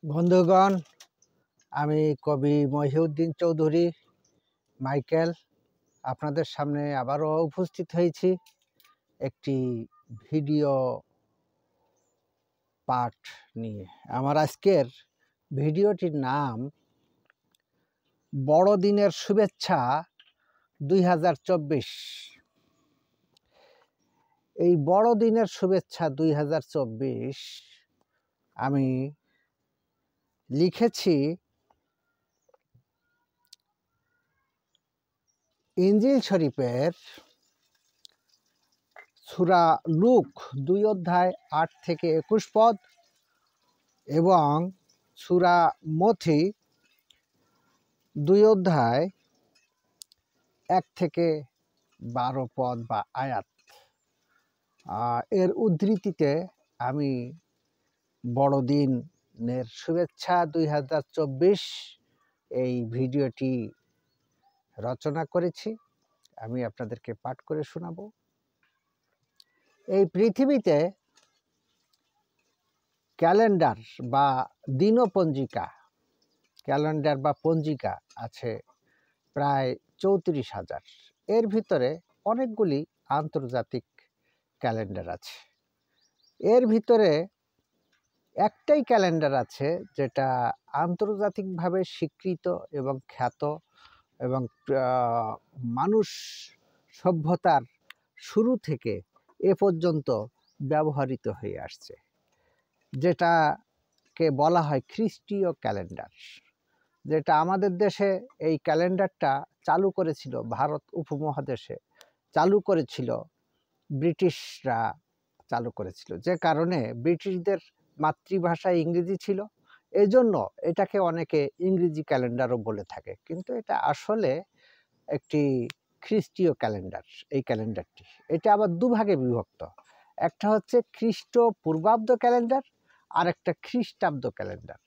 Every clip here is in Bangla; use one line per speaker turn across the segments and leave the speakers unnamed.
বন্ধুগণ, আমি কবি মহিউদ্দিন চৌধুরী মাইকেল আপনাদের সামনে আবারও উপস্থিত হয়েছি একটি ভিডিও পাঠ নিয়ে। আমার আজকের ভিডিওটির নাম বড়দিনের শুভেচ্ছা 2024। এই বড়দিনের শুভেচ্ছা 2024 আমি লিখেছি ইনজিল শরীফের সূরা লুক 2 অধ্যায় 8 থেকে 21 পদ এবং সূরা মথি 2 অধ্যায় 1 থেকে 12 পদ বা আয়াত এর উদ্ধৃতিতে আমি বড়দিনের শুভেচ্ছা 2024 এই ভিডিওটি রচনা করেছি। আমি আপনাদেরকে পাঠ করে শোনাবো। এই পৃথিবীতে ক্যালেন্ডার বা দিনপঞ্জিকা পঞ্জিকা আছে প্রায় 34,000। এর ভিতরে অনেকগুলি আন্তর্জাতিক ক্যালেন্ডার আছে। এর ভিতরে একটাই ক্যালেন্ডার আছে যেটা আন্তর্জাতিকভাবে স্বীকৃত এবং খ্যাত এবং মানুষ সভ্যতার শুরু থেকে এ পর্যন্ত ব্যবহৃত হয়ে আসছে, যেটাকে বলা হয় খ্রিস্টীয় ক্যালেন্ডার। যেটা আমাদের দেশে এই ক্যালেন্ডারটা চালু করেছিল, ভারত উপমহাদেশে চালু করেছিল ব্রিটিশরা চালু করেছিল, যে কারণে ব্রিটিশদের মাতৃভাষা ইংরেজি ছিল। এজন্য এটাকে অনেকে ইংরেজি ক্যালেন্ডারও বলে থাকে, কিন্তু এটা আসলে একটি খ্রিস্টীয় ক্যালেন্ডার। এই ক্যালেন্ডারটি এটা আবার দুভাগে বিভক্ত। একটা হচ্ছে খ্রিস্ট পূর্বাব্দ ক্যালেন্ডার আর একটা খ্রিস্টাব্দ ক্যালেন্ডার।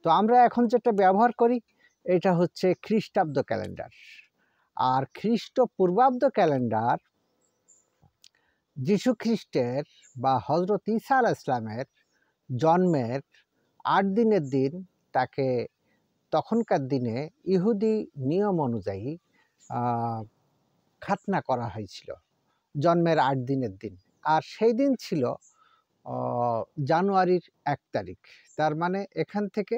তো আমরা এখন যেটা ব্যবহার করি এটা হচ্ছে খ্রিস্টাব্দ ক্যালেন্ডার। আর খ্রিস্ট পূর্বাব্দ ক্যালেন্ডার যীশু খ্রিস্টের বা হযরত ঈসা আলাইহিস সালামের জন্মের 8 দিনের দিন তাকে তখনকার দিনে ইহুদি নিয়ম অনুযায়ী খাতনা করা হয়েছিল জন্মের 8 দিনের দিন। আর সেই দিন ছিল জানুয়ারির 1 তারিখ। তার মানে এখান থেকে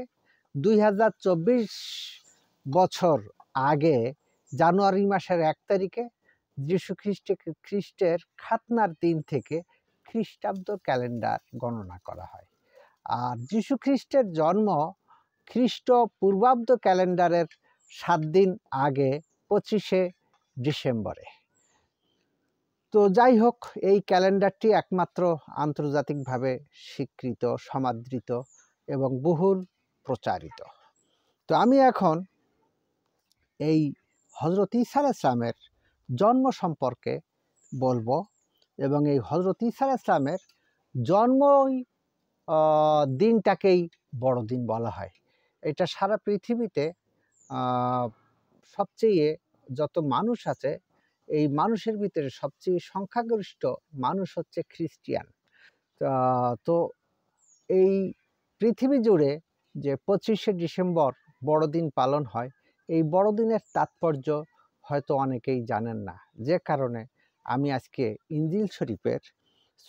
2024 বছর আগে জানুয়ারি মাসের 1 তারিখে যীশু খ্রিস্টের খাতনার দিন থেকে খ্রিস্টাব্দ ক্যালেন্ডার গণনা করা হয়। আর যীশু খ্রিস্টের জন্ম খ্রিস্ট পূর্বাব্দ ক্যালেন্ডারের 7 দিন আগে 25শে ডিসেম্বরে। তো যাই হোক, এই ক্যালেন্ডারটি একমাত্র আন্তর্জাতিকভাবে স্বীকৃত, সমাদৃত এবং বহুল প্রচারিত। তো আমি এখন এই হযরত ঈসা আলাইহিস সালামের জন্ম সম্পর্কে বলবো এবং এই হযরত ঈসা আলাইহিস সালামের জন্মই দিনটাকেই বড়দিন বলা হয়। এটা সারা পৃথিবীতে সবচেয়ে যত মানুষ আছে এই মানুষের ভিতরে সবচেয়ে সংখ্যাগরিষ্ঠ মানুষ হচ্ছে খ্রিস্টিয়ান। তো এই পৃথিবী জুড়ে যে 25শে ডিসেম্বর বড়দিন পালন হয়, এই বড়দিনের তাৎপর্য হয়তো অনেকেই জানেন না, যে কারণে আমি আজকে ইনজিল শরীফের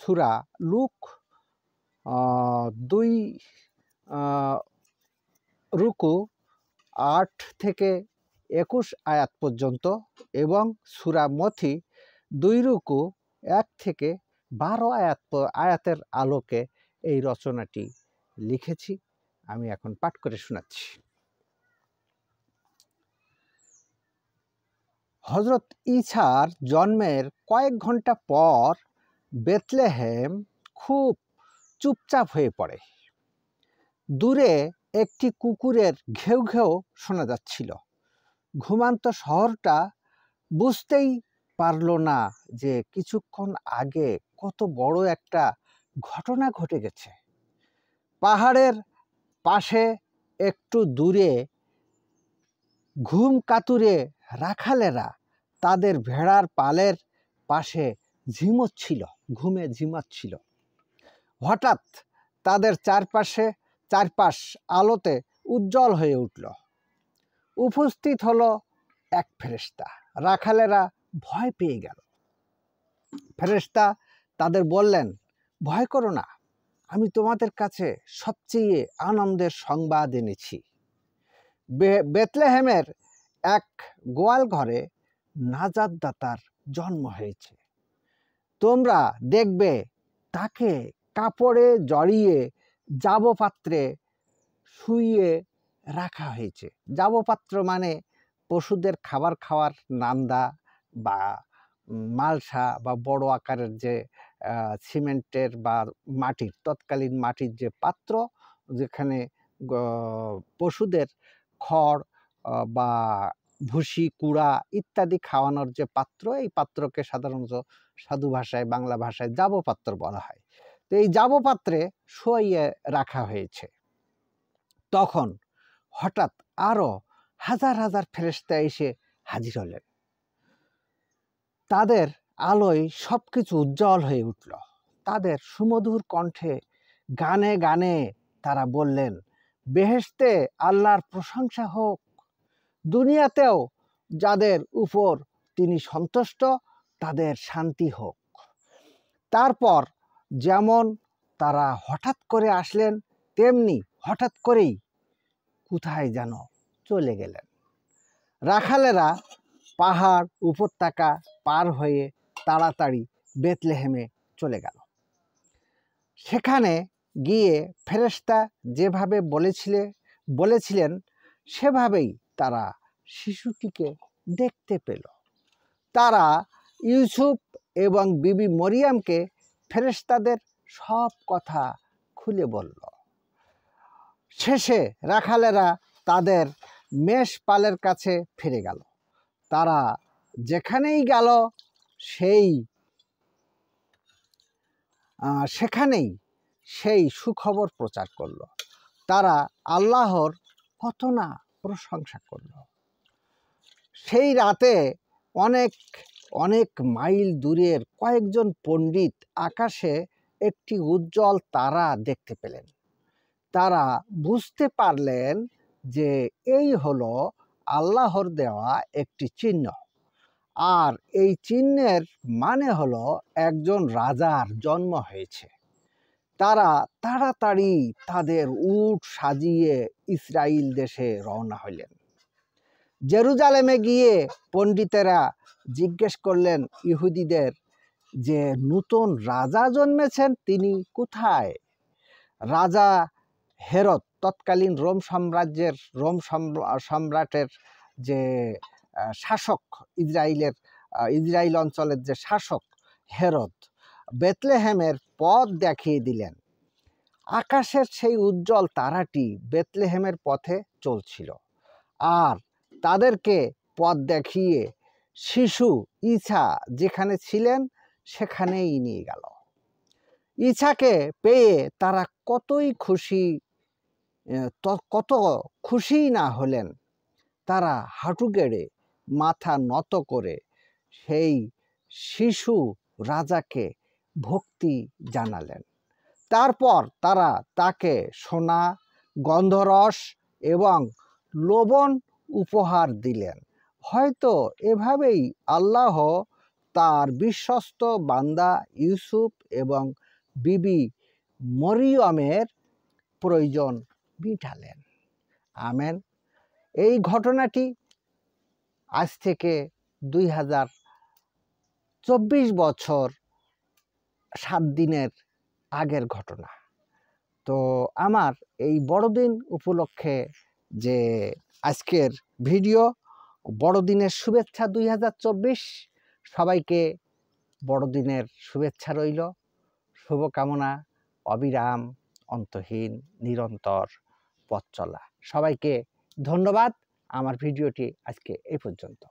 সূরা লুক 2 রুকু 8 থেকে 21 আয়াত পর্যন্ত এবং সূরা মথি 2 রুকু 1 থেকে 12 আয়াতের আলোকে এই রচনাটি লিখেছি। আমি এখন পাঠ করে শোনাচ্ছি। হযরত ঈসার জন্মের কয়েক ঘন্টা পর বেথলেহেম খুব চুপচাপ হয়ে পড়ে। দূরে একটি কুকুরের ঘেউ ঘেউ শোনা যাচ্ছিল। ঘুমান্ত শহরটা বুঝতেই পারল না যে কিছুক্ষণ আগে কত বড় একটা ঘটনা ঘটে গেছে। পাহাড়ের পাশে একটু দূরে ঘুম কাতুরে রাখালেরা তাদের ভেড়ার পালের পাশে ঘুমে ঝিমাচ্ছিল। হঠাৎ তাদের চারপাশে চারপাশ আলোতে উজ্জ্বল হয়ে উঠল। উপস্থিত হলো এক ফেরেশতা। রাখালেরা ভয় পেয়ে গেল। ফেরেশতা তাদের বললেন, ভয় করো না, আমি তোমাদের কাছে সবচেয়ে আনন্দের সংবাদ এনেছি। বেথলেহেমের এক গোয়াল ঘরে নাজাতদাতার জন্ম হয়েছে। তোমরা দেখবে তাকে কাপড়ে জড়িয়ে জাবপাত্রে শুইয়ে রাখা হয়েছে। জাবপাত্র মানে পশুদের খাবার খাওয়ার নান্দা বা মালসা বা বড় আকারের যে সিমেন্টের বা মাটির, তৎকালীন মাটির যে পাত্র, যেখানে পশুদের খড় বা ভুসি, কুড়া ইত্যাদি খাওয়ানোর যে পাত্র, এই পাত্রকে সাধারণত সাধু ভাষায়, বাংলা ভাষায় জাবপাত্র বলা হয়। তো এই জাবপাত্রে শুইয়ে রাখা হয়েছে। তখন হঠাৎ আরো হাজার হাজার ফেরেশতা এসে হাজির হলেন। তাদের আলোয় সবকিছু উজ্জ্বল হয়ে উঠল। তাদের সুমধুর কণ্ঠে গানে গানে তারা বললেন, বেহেশতে আল্লাহর প্রশংসা হোক, দুনিয়াতেও যাদের উপর তিনি সন্তুষ্ট তাদের শান্তি হোক। তারপর যেমন তারা হঠাৎ করে আসলেন, তেমনি হঠাৎ করেই কোথায় যেন চলে গেলেন। রাখালেরা পাহাড় উপত্যকা পার হয়ে তাড়াতাড়ি বেথলেহেমে চলে গেল। সেখানে গিয়ে ফেরেশতা যেভাবে বলেছিলেন সেভাবেই তারা শিশুটিকে দেখতে পেল। তারা ইউসুফ এবং বিবি মরিয়মকে ফেরেশতাদের সব কথা খুলে বলল। শেষে রাখালেরা তাদের মেষপালের কাছে ফিরে গেল। তারা যেখানেই গেল সেখানেই সেই সুখবর প্রচার করল। তারা আল্লাহর কত না প্রশংসা করল। সেই রাতে অনেক অনেক মাইল দূরের কয়েকজন পণ্ডিত আকাশে একটি উজ্জ্বল তারা দেখতে পেলেন। তারা বুঝতে পারলেন যে এই হলো আল্লাহর দেওয়া একটি চিহ্ন, আর এই চিহ্নের মানে হলো একজন রাজার জন্ম হয়েছে। তারা তাড়াতাড়ি তাদের উট সাজিয়ে ইসরাইল দেশে রওনা হলেন। জেরুজালেমে গিয়ে পণ্ডিতেরা জিজ্ঞেস করলেন ইহুদিদের যে নতুন রাজা জন্মেছেন তিনি কোথায়? রাজা হেরদ, তৎকালীন রোম সম্রাটের যে শাসক, ইসরাইল অঞ্চলের যে শাসক হেরদ, বেথলেহেমের পথ দেখিয়ে দিলেন। আকাশের সেই উজ্জ্বল তারাটি বেথলেহেমের পথে চলছিল, আর তাদেরকে পথ দেখিয়ে শিশু ঈসা যেখানে ছিলেন সেখানেই নিয়ে গেল। ঈসাকে পেয়ে তারা কত খুশি না হলেন। তারা হাঁটু গেড়ে মাথা নত করে সেই শিশু রাজাকে ভক্তি জানালেন। তারপর তারা তাকে সোনা, গন্ধরস এবং লবণ উপহার দিলেন। হয়তো এভাবেই আল্লাহ তার বিশ্বস্ত বান্দা ইউসুফ এবং বিবি মরিয়মের প্রয়োজন মিটালেন। আমেন। এই ঘটনাটি আজ থেকে 2024 বছর 7 দিনের আগের ঘটনা। তো আমার এই বড়দিন উপলক্ষে যে আজকের ভিডিও, বড়দিনের শুভেচ্ছা 2024, সবাইকে বড়দিনের শুভেচ্ছা রইল। শুভকামনা, অবিরাম, অন্তহীন, নিরন্তর পথ চলা। সবাইকে ধন্যবাদ। আমার ভিডিওটি আজকে এই পর্যন্ত।